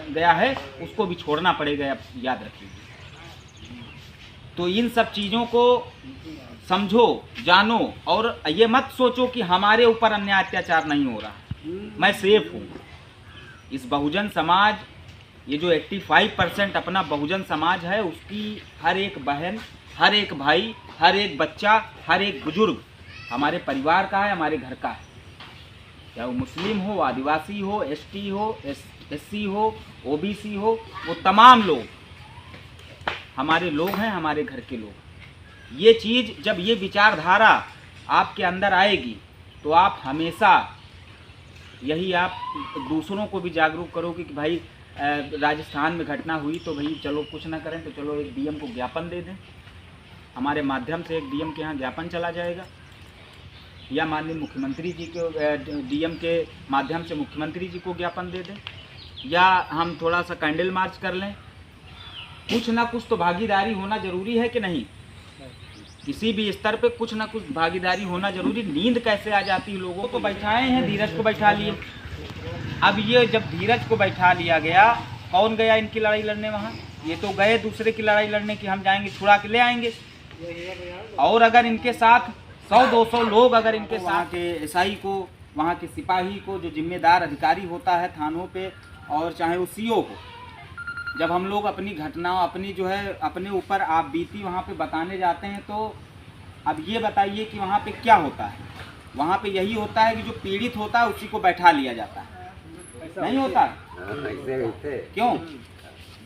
गया है उसको भी छोड़ना पड़ेगा, आप याद रखिए। तो इन सब चीज़ों को समझो, जानो, और ये मत सोचो कि हमारे ऊपर अन्याय अत्याचार नहीं हो रहा, मैं सेफ हूँ। इस बहुजन समाज, ये जो 85% अपना बहुजन समाज है, उसकी हर एक बहन, हर एक भाई, हर एक बच्चा, हर एक बुजुर्ग हमारे परिवार का है, हमारे घर का है। चाहे वो मुस्लिम हो, आदिवासी हो, एसटी हो, एससी हो, ओबीसी हो, वो तमाम लोग हमारे लोग हैं, हमारे घर के लोग। ये चीज़ जब ये विचारधारा आपके अंदर आएगी तो आप हमेशा यही आप दूसरों को भी जागरूक करोगे कि भाई राजस्थान में घटना हुई तो भाई चलो कुछ ना करें तो चलो एक डीएम को ज्ञापन दे दें, हमारे माध्यम से एक डीएम के यहाँ ज्ञापन चला जाएगा, या माननीय मुख्यमंत्री जी को डीएम के माध्यम से मुख्यमंत्री जी को ज्ञापन दे दें, या हम थोड़ा सा कैंडल मार्च कर लें। कुछ ना कुछ तो भागीदारी होना जरूरी है कि नहीं? किसी भी स्तर पे कुछ ना कुछ भागीदारी होना जरूरी। नींद कैसे आ जाती है लोगों को? बैठाए हैं, धीरज को बैठा लिए। अब ये जब धीरज को बैठा लिया गया, कौन गया इनकी लड़ाई लड़ने वहाँ? ये तो गए दूसरे की लड़ाई लड़ने की, हम जाएंगे छुड़ा के ले आएंगे। और अगर इनके साथ 100-200 लोग अगर इनके साथ के एसआई को, वहाँ के सिपाही को, जो जिम्मेदार अधिकारी होता है थानों पे, और चाहे वो सीओ हो, जब हम लोग अपनी घटना, अपनी जो है अपने ऊपर आप बीती वहाँ पे बताने जाते हैं, तो अब ये बताइए कि वहाँ पे क्या होता है? वहाँ पे यही होता है कि जो पीड़ित होता है उसी को बैठा लिया जाता है, नहीं होता? क्यों?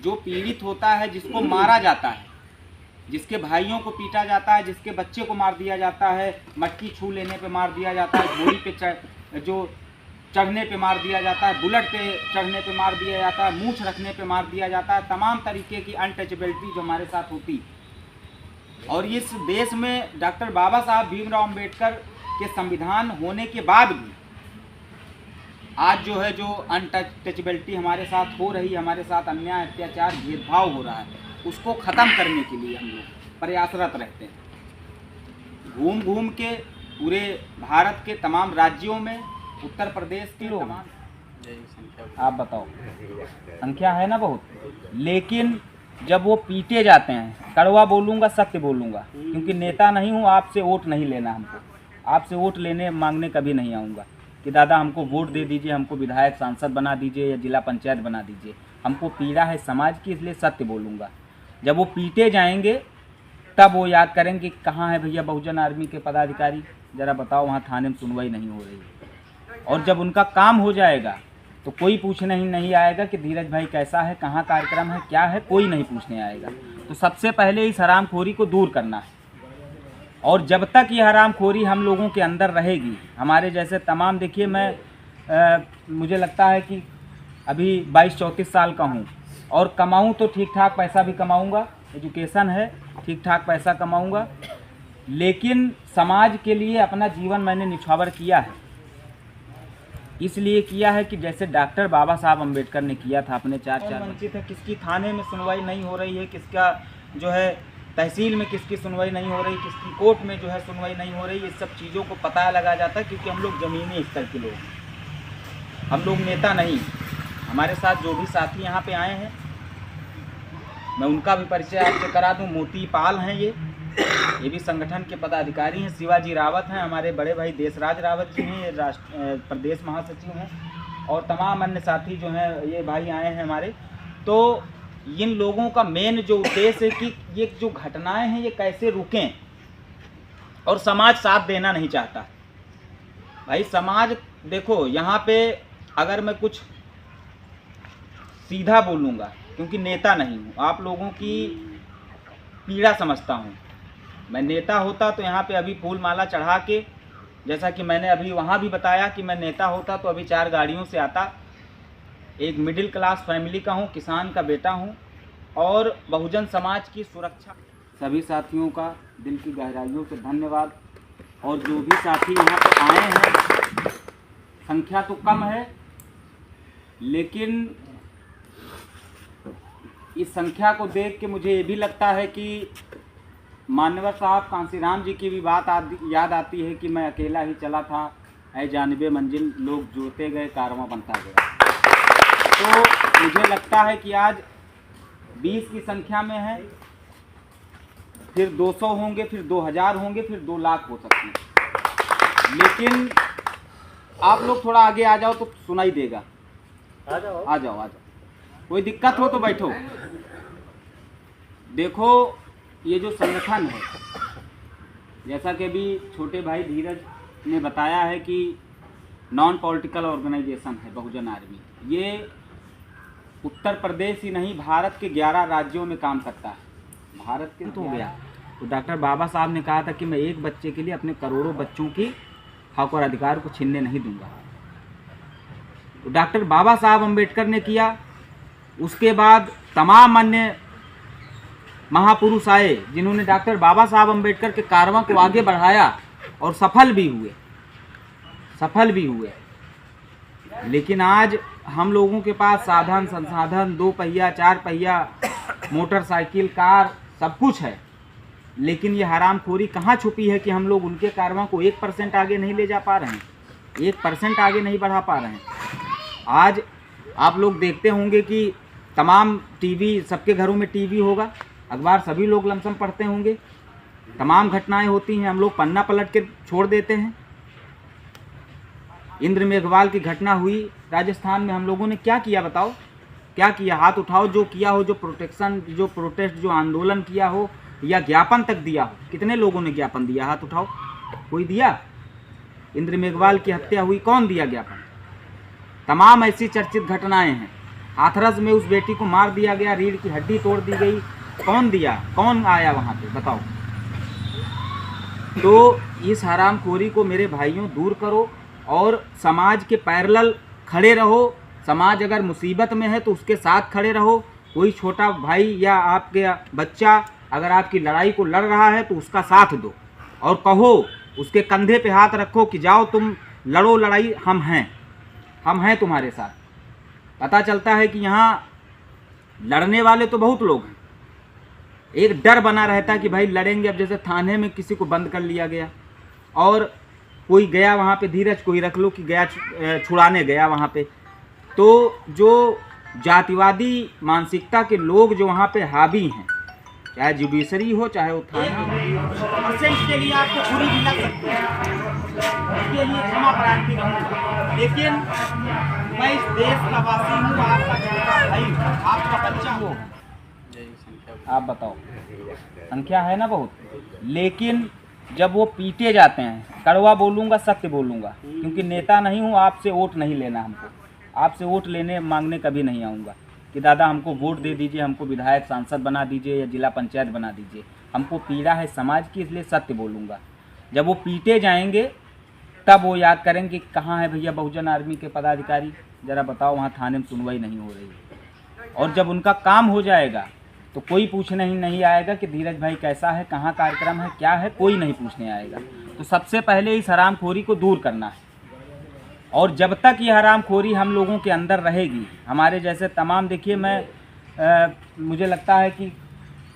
जो पीड़ित होता है, जिसको मारा जाता है, जिसके भाइयों को पीटा जाता है, जिसके बच्चे को मार दिया जाता है, मटकी छू लेने पे मार दिया जाता है, घोड़ी पे जो चढ़ने पे मार दिया जाता है, बुलेट पे चढ़ने पे मार दिया जाता है, मूंछ रखने पे मार दिया जाता है, तमाम तरीके की अनटचेबिलिटी जो हमारे साथ होती। और इस देश में डॉक्टर बाबा साहब भीमराव अंबेडकर के संविधान होने के बाद भी आज जो है, जो अनटचेबिलिटी हमारे साथ हो रही है, हमारे साथ अन्याय, अत्याचार, भेदभाव हो रहा है, उसको ख़त्म करने के लिए हम लोग प्रयासरत रहते हैं। घूम घूम के पूरे भारत के तमाम राज्यों में, उत्तर प्रदेश के लोग, आप बताओ संख्या है ना बहुत, लेकिन जब वो पीटे जाते हैं, कड़वा बोलूँगा, सत्य बोलूँगा, क्योंकि नेता नहीं हूँ, आपसे वोट नहीं लेना हमको, आपसे वोट लेने मांगने कभी नहीं आऊँगा कि दादा हमको वोट दे दीजिए, हमको विधायक सांसद बना दीजिए या जिला पंचायत बना दीजिए। हमको पीड़ा है समाज की, इसलिए सत्य बोलूँगा। जब वो पीटे जाएंगे तब वो याद करेंगे कहाँ है भैया बहुजन आर्मी के पदाधिकारी, ज़रा बताओ, वहाँ थाने में सुनवाई नहीं हो रही है। और जब उनका काम हो जाएगा तो कोई पूछने ही नहीं आएगा कि धीरज भाई कैसा है, कहाँ कार्यक्रम है, क्या है, कोई नहीं पूछने आएगा। तो सबसे पहले इस हरामखोरी को दूर करना है। और जब तक ये हरामखोरी हम लोगों के अंदर रहेगी, हमारे जैसे तमाम, देखिए मैं मुझे लगता है कि अभी 22-34 साल का हूँ, और कमाऊँ तो ठीक ठाक पैसा भी कमाऊँगा, एजुकेशन है, ठीक ठाक पैसा कमाऊँगा, लेकिन समाज के लिए अपना जीवन मैंने निछावर किया है। इसलिए किया है कि जैसे डॉक्टर बाबा साहब अम्बेडकर ने किया था अपने 4 वंचित है, किसकी थाने में सुनवाई नहीं हो रही है, किसका जो है तहसील में किसकी सुनवाई नहीं हो रही, किसकी कोर्ट में जो है सुनवाई नहीं हो रही, ये सब चीज़ों को पता लगा जाता है, क्योंकि हम लोग ज़मीनी स्तर के लोग हैं, हम लोग नेता नहीं। हमारे साथ जो भी साथी यहाँ पे आए हैं, मैं उनका भी परिचय आपसे करा दूँ। मोती पाल हैं, ये भी संगठन के पदाधिकारी हैं। शिवाजी रावत हैं, हमारे बड़े भाई देशराज रावत जी हैं, ये प्रदेश महासचिव हैं, और तमाम अन्य साथी जो हैं, ये भाई आए हैं हमारे। तो इन लोगों का मेन जो उद्देश्य है कि ये जो घटनाएं हैं ये कैसे रुकें, और समाज साथ देना नहीं चाहता। भाई समाज, देखो यहाँ पे अगर मैं कुछ सीधा बोलूँगा, क्योंकि नेता नहीं हूँ, आप लोगों की पीड़ा समझता हूँ। मैं नेता होता तो यहाँ पे अभी फूल माला चढ़ा के, जैसा कि मैंने अभी वहाँ भी बताया कि मैं नेता होता तो अभी 4 गाड़ियों से आता। एक मिडिल क्लास फैमिली का हूँ, किसान का बेटा हूँ, और बहुजन समाज की सुरक्षा। सभी साथियों का दिल की गहराइयों से धन्यवाद। और जो भी साथी यहाँ पे आए हैं, संख्या तो कम है, लेकिन इस संख्या को देख के मुझे ये भी लगता है कि मान्यवर साहब कांसीराम जी की भी बात याद आती है कि मैं अकेला ही चला था, ऐ जानिबे मंजिल लोग जोते गए, कारवां बनता गया। तो मुझे लगता है कि आज 20 की संख्या में है, फिर 200 होंगे, फिर 2000 होंगे, फिर 2 लाख हो सकते हैं। लेकिन आप लोग थोड़ा आगे आ जाओ तो सुनाई देगा। आ जाओ। कोई दिक्कत हो तो बैठो। देखो, ये जो संगठन है, जैसा कि अभी छोटे भाई धीरज ने बताया है कि नॉन पॉलिटिकल ऑर्गेनाइजेशन है बहुजन आर्मी। ये उत्तर प्रदेश ही नहीं, भारत के 11 राज्यों में काम करता है। भारत के तो हो गया। तो डॉक्टर बाबा साहब ने कहा था कि मैं एक बच्चे के लिए अपने करोड़ों बच्चों की हक और अधिकार को छीनने नहीं दूंगा। तो डॉक्टर बाबा साहब अम्बेडकर ने किया। उसके बाद तमाम अन्य महापुरुष आए जिन्होंने डॉक्टर बाबा साहब अम्बेडकर के कारवां को आगे बढ़ाया और सफल भी हुए। लेकिन आज हम लोगों के पास साधन संसाधन, 2 पहिया 4 पहिया, मोटरसाइकिल, कार, सब कुछ है। लेकिन ये हरामखोरी कहाँ छुपी है कि हम लोग उनके कारवां को 1% आगे नहीं ले जा पा रहे हैं, 1% आगे नहीं बढ़ा पा रहे हैं। आज आप लोग देखते होंगे कि तमाम टीवी, सबके घरों में टीवी होगा, अखबार सभी लोग लमसम पढ़ते होंगे, तमाम घटनाएं होती हैं, हम लोग पन्ना पलट के छोड़ देते हैं। इंद्र मेघवाल की घटना हुई राजस्थान में, हम लोगों ने क्या किया बताओ? क्या किया? हाथ उठाओ जो किया हो, जो प्रोटेस्ट, जो आंदोलन किया हो या ज्ञापन तक दिया हो। कितने लोगों ने ज्ञापन दिया? हाथ उठाओ। कोई दिया? इंद्र मेघवाल की हत्या हुई, कौन दिया ज्ञापन? तमाम ऐसी चर्चित घटनाएं हैं। हाथरस में उस बेटी को मार दिया गया, रीढ़ की हड्डी तोड़ दी गई, कौन दिया? कौन आया वहाँ पे? बताओ। तो इस हरामखोरी को मेरे भाइयों दूर करो और समाज के पैरेलल खड़े रहो। समाज अगर मुसीबत में है तो उसके साथ खड़े रहो। कोई छोटा भाई या आपके बच्चा अगर आपकी लड़ाई को लड़ रहा है तो उसका साथ दो और कहो, उसके कंधे पे हाथ रखो कि जाओ तुम लड़ो लड़ाई, हम हैं तुम्हारे साथ। पता चलता है कि यहाँ लड़ने वाले तो बहुत लोग हैं, एक डर बना रहता है कि भाई लड़ेंगे। अब जैसे थाने में किसी को बंद कर लिया गया और कोई गया वहाँ पे, धीरज को ही रख लो कि गया छुड़ाने गया वहाँ पे, तो जो जातिवादी मानसिकता के लोग जो वहाँ पे हावी हैं, चाहे जुडिशरी हो चाहे वो थाना हो, इसके लिए आपको बुरी भी लग सकती है, इसके लिए क्षमा प्रार्थी रहूँगा। लेकिन मैं इस देश का वासी हूँ, आपका छोटा भाई, आपका बच्चा हो। आप बताओ, संख्या है ना बहुत। लेकिन जब वो पीटे जाते हैं, कड़वा बोलूँगा, सत्य बोलूँगा, क्योंकि नेता नहीं हूँ, आपसे वोट नहीं लेना हमको, आपसे वोट लेने मांगने कभी नहीं आऊँगा कि दादा हमको वोट दे दीजिए, हमको विधायक सांसद बना दीजिए या जिला पंचायत बना दीजिए। हमको पीड़ा है समाज की, इसलिए सत्य बोलूँगा। जब वो पीटे जाएंगे तब वो याद करेंगे कि कहाँ है भैया बहुजन आर्मी के पदाधिकारी, ज़रा बताओ, वहाँ थाने में सुनवाई नहीं हो रही। और जब उनका काम हो जाएगा तो कोई पूछने ही नहीं आएगा कि धीरज भाई कैसा है, कहाँ कार्यक्रम है, क्या है, कोई नहीं पूछने आएगा। तो सबसे पहले इस हरामखोरी को दूर करना है। और जब तक ये हरामखोरी हम लोगों के अंदर रहेगी, हमारे जैसे तमाम, देखिए मैं मुझे लगता है कि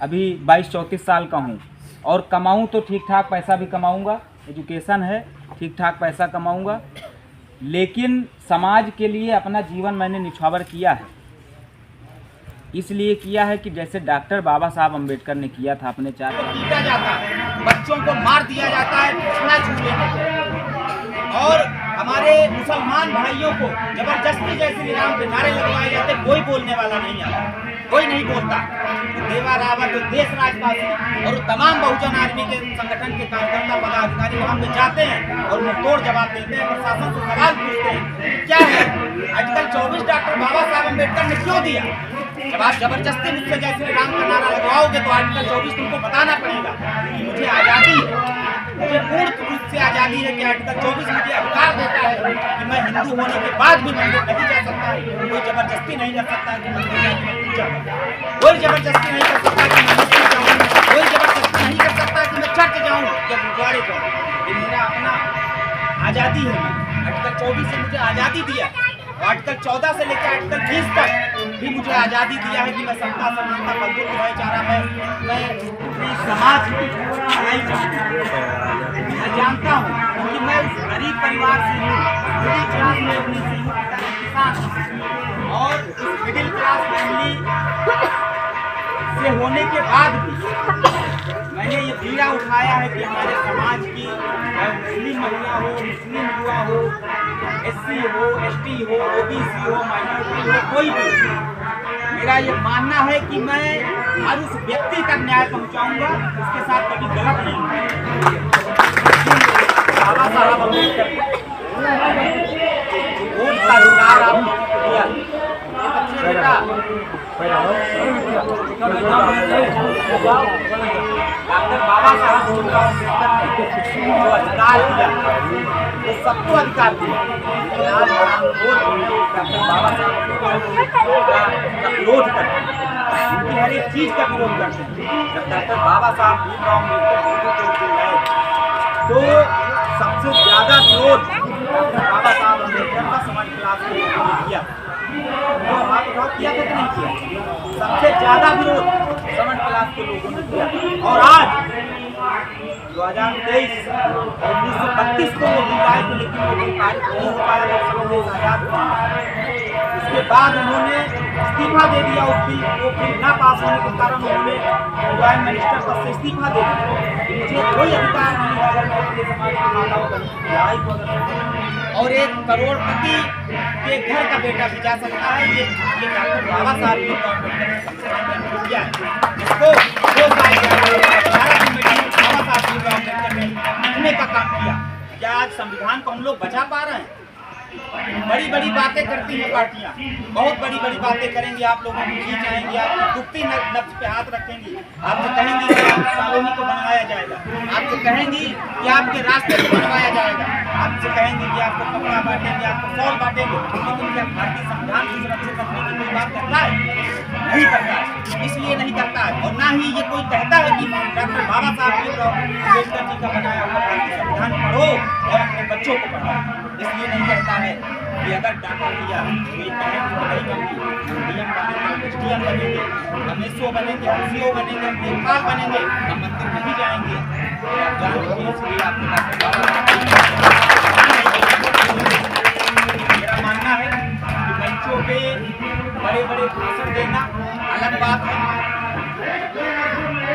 अभी 22-34 साल का हूँ और कमाऊँ तो ठीक ठाक पैसा भी कमाऊँगा, एजुकेशन है, ठीक ठाक पैसा कमाऊँगा, लेकिन समाज के लिए अपना जीवन मैंने निछावर किया है। इसलिए किया है कि जैसे डॉक्टर बाबा साहब अम्बेडकर ने किया था अपने 4 पीटा जाता है, बच्चों को मार दिया जाता है, छुड़ा छूटे, और हमारे मुसलमान भाइयों को जबरदस्ती जैसे निजाम पे नारे लगवाए जाते, कोई बोलने वाला नहीं आता, कोई नहीं बोलता। देवा रावत देश राजवासी और तमाम बहुजन आर्मी के संगठन के कार्यकर्ता पदाधिकारी वहाँ पे जाते हैं और मुंहतोड़ जवाब देते हैं, प्रशासन से सवाल पूछते हैं क्या है आर्टिकल 24 डॉक्टर बाबा साहब अम्बेडकर ने क्यों दिया। जब आप जबरदस्ती मुझसे जय श्री राम का नारा लगवाओगे तो आर्टिकल 24 तुमको बताना पड़ेगा कि मुझे आज़ादी है, मुझे पूर्ण रूप से आज़ादी है कि आर्टिकल 24 मुझे अधिकार देता है कि मैं हिंदू होने के बाद भी मंदिर नहीं जा सकता, कोई जबरदस्ती नहीं कर सकता कि मंदिर जाके मैं पूजा करूं, कोई जबरदस्ती नहीं कर सकता कि मैं मस्जिद जाऊँ, कोई जबरदस्ती नहीं कर सकता कि मैं चर्च जाऊँ या गुरुद्वारे जाऊँ। ये मेरा अपना आज़ादी है। आर्टिकल 24 से मुझे आज़ादी दिया, आर्टिकल 14 से लेकर आर्टिकल 20 तक भी मुझे आज़ादी दिया है कि मैं समता समानता बंधुत्व भाईचारा मैं समाज की भलाई चाहूँ। मैं जानता हूँ क्योंकि मैं उस गरीब परिवार से हूँ, मिडिल क्लास फैमिली से हूँ, करना और इस मिडिल क्लास फैमिली से होने के बाद भी मैंने ये बीड़ा उठाया है कि हमारे समाज की मुस्लिम महिला हो, मुस्लिम युवा हो, SC हो, ST हो, OBC हो, माइनॉरिटी हो, कोई भी, मेरा ये मानना है कि मैं हर उस व्यक्ति तक न्याय पहुंचाऊंगा उसके साथ कभी गलत नहीं होगा। बाबा साहब अम्बेडकर वोट का अधिकार आप लोगों को दिया, बेटा डॉक्टर बाबा साहब जो अधिकार दिया वो सबको अधिकार दिया। आज हम डॉक्टर बाबा साहब का विरोध करते हैं, उनकी हर एक चीज का विरोध करते हैं। जब डॉक्टर बाबा साहब भीमराव अम्बेडकर को गए तो सबसे ज्यादा विरोध डॉक्टर बाबा साहब अम्बेडकर का समाज क्लास के लोगों ने किया। तो हाथ उठाओ किया था कि नहीं किया? सबसे ज्यादा विरोध समन क्लास के लोगों ने किया। और आज 2023 और 1932 को वो बुलाए थे, लेकिन वो कोई कार्य नहीं हो पाया, लोकसभा देश आजाद हुआ। उसके बाद उन्होंने इस्तीफा दे दिया, उस बिल वो बिल ना पास होने के कारण उन्होंने प्राइम मिनिस्टर पद से इस्तीफा दे दिया। मुझे कोई अधिकार नहीं है अगर मैं अपने समाज की माताओं को लड़ाई को और 1 करोड़पति के घर का बेटा भी जा सकता है। ये डॉक्टर बाबा साहब भीमराव अम्बेडकर ने संविधान किया है, जिसको 2 साल बाबा साहब भीमराव अम्बेडकर ने लिखने का काम किया। क्या आज संविधान को हम लोग बचा पा रहे हैं? बड़ी बड़ी बातें करती हैं पार्टियां, बहुत बड़ी बड़ी बातें करेंगी, आप लोगों को खींच आएंगी, आपकी दुखती नब्ज पे हाथ रखेंगी, आपसे कहेंगी कि आपकी कॉलोनी को बनवाया जाएगा, आपसे कहेंगी कि आपके रास्ते को बनवाया जाएगा, आपसे कहेंगे कि आपको कपड़ा बांटेंगे, आपको फॉल बांटेंगे। लेकिन क्या भारतीय संविधान को सुरक्षित रखने की कोई बात करता है? नहीं करता है, इसलिए नहीं करता है। और ना ही ये कोई कहता है कि डॉक्टर बाबा साहब भीमराव अम्बेडकर जी का बनाया हुआ भारतीय संविधान पढ़ो और अपने बच्चों को पढ़ाओ। इसलिए नहीं कहता है कि अगर डाटा दिया तो ये कहेंगे तो नहीं बनेंगे, DM बनेंगे, SDM बनेंगे, हम SO बनेंगे, हम CO बनेंगे, हम देखभाल बनेंगे, हम मंदिर नहीं जाएंगे। इसलिए आपको मेरा मानना है कि मंचों पे बड़े बड़े भाषण देना अलग बात है।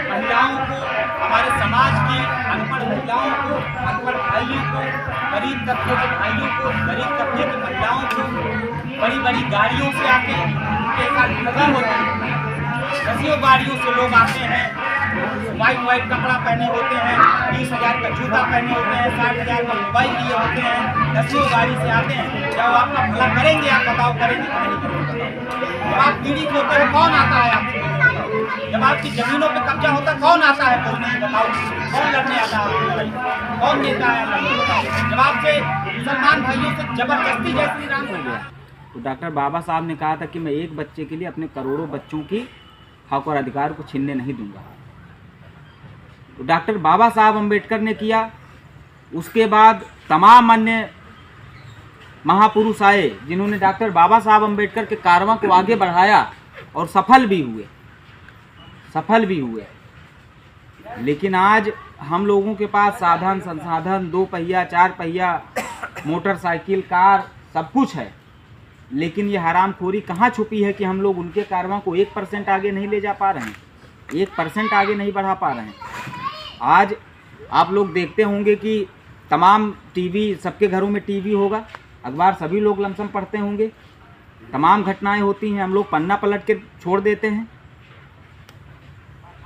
महिलाओं को, हमारे समाज की अनपढ़ महिलाओं को, अनपढ़ भाइयों को, गरीब तबके के भाइयों को, गरीब तबके की महिलाओं को बड़ी बड़ी गाड़ियों से आके उनके साथ ठगी होती है। दसियों गाड़ियों से लोग आते हैं, वाइट कपड़ा पहने होते हैं, 20,000 का जूता पहने होते हैं, 60,000 का मोबाइल लिए होते हैं, दसियों गाड़ी से आते हैं। जब आपका भला करेंगे, आप बताओ करेंगे कि नहीं करेंगे? जब आप पीड़ित होते हैं कौन आता है आपसे? जब आपकी जमीनों पे कब्जा होता है कौन आता है बोलने? बताओ कौन लड़ने आता है? कौन नेता है लड़ने? जब आपसे मुसलमान भाइयों से जबरदस्ती जय श्री राम हो गया। तो डॉक्टर बाबा साहब ने कहा था कि मैं एक बच्चे के लिए अपने करोड़ों बच्चों की हक और अधिकार को छीनने नहीं दूंगा। तो डॉक्टर बाबा साहब अम्बेडकर ने किया, उसके बाद तमाम अन्य महापुरुष आए जिन्होंने डॉक्टर बाबा साहब अम्बेडकर के कारवां को आगे बढ़ाया और सफल भी हुए। लेकिन आज हम लोगों के पास साधन संसाधन 2 पहिया 4 पहिया मोटरसाइकिल कार सब कुछ है, लेकिन ये हरामखोरी कहाँ छुपी है कि हम लोग उनके कारवां को 1% आगे नहीं ले जा पा रहे हैं, 1% आगे नहीं बढ़ा पा रहे हैं। आज आप लोग देखते होंगे कि तमाम टीवी, सबके घरों में टीवी होगा, अखबार सभी लोग लमसम पढ़ते होंगे, तमाम घटनाएं होती हैं, हम लोग पन्ना पलट के छोड़ देते हैं।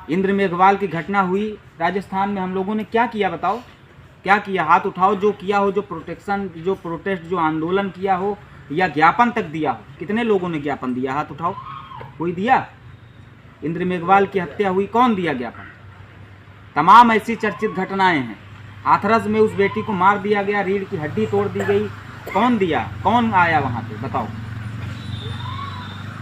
इंद्र मेघवाल की घटना हुई राजस्थान में, हम लोगों ने क्या किया बताओ? क्या किया? हाथ उठाओ जो किया हो, जो प्रोटेस्ट, जो आंदोलन किया हो या ज्ञापन तक दिया हो। कितने लोगों ने ज्ञापन दिया? हाथ उठाओ। कोई दिया? इंद्र मेघवाल की हत्या हुई, कौन दिया ज्ञापन? तमाम ऐसी चर्चित घटनाएं हैं। हाथरस में उस बेटी को मार दिया गया, रीढ़ की हड्डी तोड़ दी गई, कौन दिया? कौन आया वहां पे? बताओ।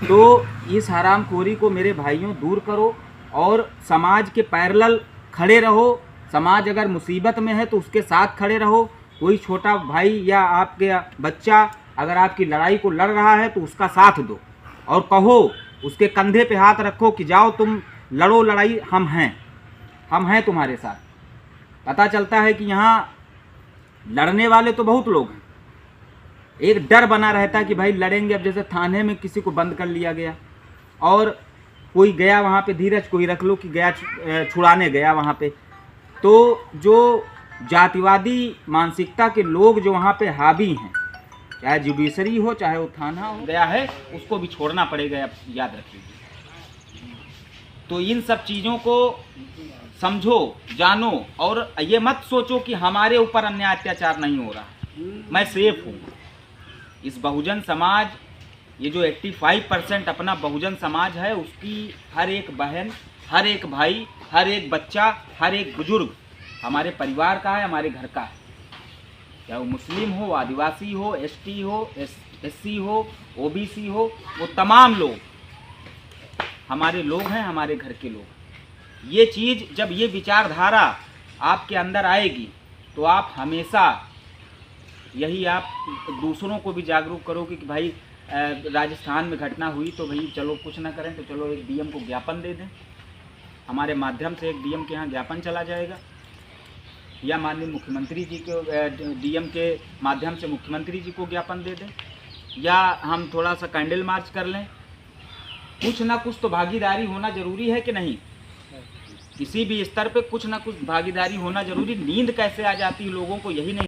तो इस हरामखोरी को मेरे भाइयों दूर करो और समाज के पैरेलल खड़े रहो। समाज अगर मुसीबत में है तो उसके साथ खड़े रहो। कोई छोटा भाई या आपके बच्चा अगर आपकी लड़ाई को लड़ रहा है तो उसका साथ दो और कहो, उसके कंधे पे हाथ रखो कि जाओ तुम लड़ो लड़ाई, हम हैं तुम्हारे साथ। पता चलता है कि यहाँ लड़ने वाले तो बहुत लोग हैं, एक डर बना रहता है कि भाई लड़ेंगे। अब जैसे थाने में किसी को बंद कर लिया गया और कोई गया वहाँ पे, धीरज कोई रख लो कि गया छुड़ाने गया वहाँ पे, तो जो जातिवादी मानसिकता के लोग जो वहाँ पे हावी हैं, चाहे जुडिशरी हो चाहे वो थाना हो गया है, उसको भी छोड़ना पड़ेगा, आप याद रखिए। तो इन सब चीज़ों को समझो, जानो, और ये मत सोचो कि हमारे ऊपर अन्याय अत्याचार नहीं हो रहा, मैं सेफ हूँ। इस बहुजन समाज, ये जो 85% अपना बहुजन समाज है, उसकी हर एक बहन, हर एक भाई, हर एक बच्चा, हर एक बुजुर्ग हमारे परिवार का है, हमारे घर का है। चाहे वो मुस्लिम हो, आदिवासी हो, एसटी हो, एससी हो, ओबीसी हो, वो तमाम लोग हमारे लोग हैं, हमारे घर के लोग। ये चीज़, जब ये विचारधारा आपके अंदर आएगी तो आप हमेशा यही, आप दूसरों को भी जागरूक करोगे कि भाई राजस्थान में घटना हुई तो भाई चलो कुछ ना करें तो चलो एक डीएम को ज्ञापन दे दें, हमारे माध्यम से एक डीएम के यहाँ ज्ञापन चला जाएगा, या माननीय मुख्यमंत्री जी को, डीएम के माध्यम से मुख्यमंत्री जी को ज्ञापन दे दें, या हम थोड़ा सा कैंडल मार्च कर लें। कुछ ना कुछ तो भागीदारी होना जरूरी है कि नहीं? किसी भी स्तर पे कुछ ना कुछ भागीदारी होना जरूरी। नींद कैसे आ जाती है लोगों को, यही नहीं